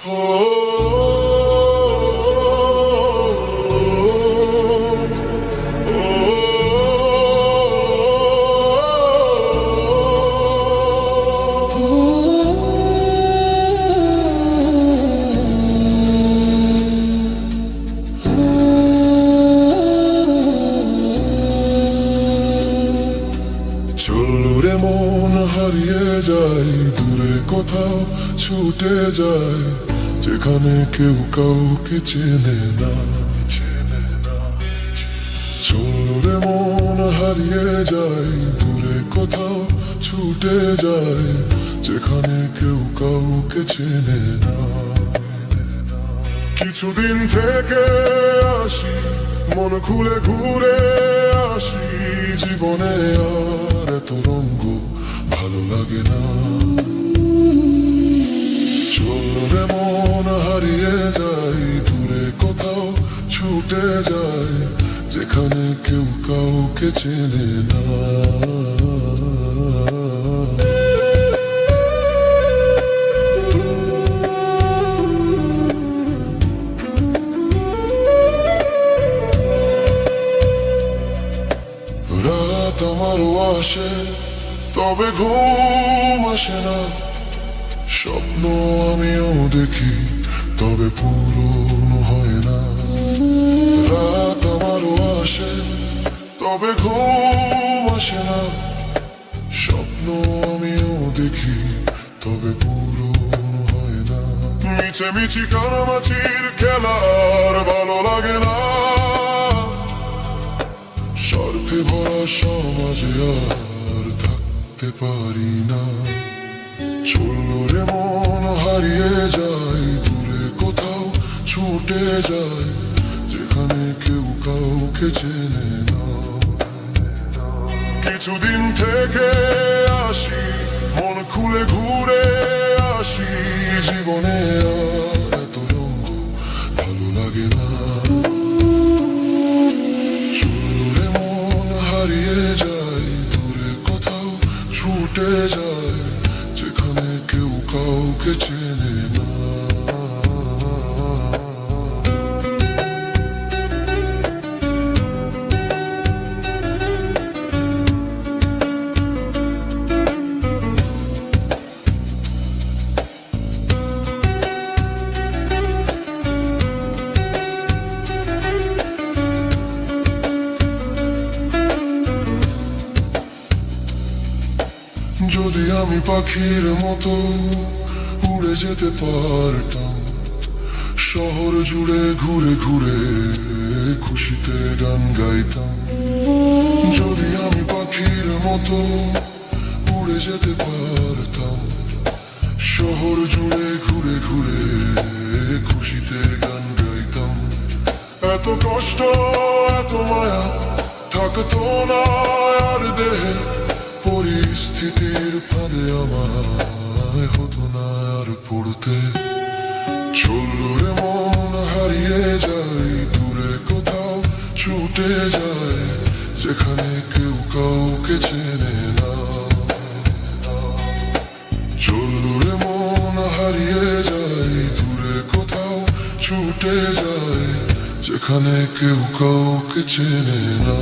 চলরে মন হারিয়ে যায়, দূরে কোথাও ছুটে যায়, যেখানে কেউ কাউকে চেনে না। চলরে মন হারিয়ে যায়, দূরে কোথাও ছুটে যায়, যেখানে কেউ কাউকে চেনে না। কিছুদিন থেকে আসি, মন খুলে ঘুরে আসি, জীবনে আর এত রঙ্গ ভালো লাগে না। চলরে মন হারিয়ে যায়, দূরে কোথাও ছুটে যায়, যেখানে কেউ কাউকে চেনে না। রাত আমারও আসে, তবে ঘুম আসে না। স্বপ্ন আমিও দেখি, তবে পূরণ হয় না। রাত আমারও আসে, তবে ঘুম আসে না। স্বপ্ন আমিও দেখি, তবে পূরণ হয় না। মিছেমিছি কানামাছির খেলার ভালো লাগে না। স্বার্থে ভরা সমাজে আর থাকতে পারি না। চলরে মন হারিয়ে যায়, দূরে কোথাও ছুটে যায়, যেখানে কেউ কাউকে চেনে না। কিছুদিন থেকে আসি, মন খুলে ঘুরে আসি, জীবনে আর এত রঙ্গ ভালো লাগে না। চলরে মন হারিয়ে যায়, দূরে কোথাও ছুটে যায়, যেখানে কেউ কাউকে চেনে না। যদি আমি পাখির মতো উড়ে যেতে পারতাম, শহর জুড়ে ঘুরে ঘুরে খুশিতে গান গাইতাম। যদি আমি পাখির মতো উড়ে যেতে পারতাম, শহর জুড়ে ঘুরে ঘুরে খুশিতে গান গাইতাম। এত কষ্ট এত মায়া থাকতো না আর দেহে, পরিস্থিতির ফাঁদে আমায় হতো না আর পড়তে। চলরে মন হারিয়ে যায়, দূরে কোথাও ছুটে যায়, যেখানে কেউ কাউকে চেনে না। চলরে মন হারিয়ে যায়, দূরে কোথাও ছুটে যায়, যেখানে কেউ কাউকে চেনে না।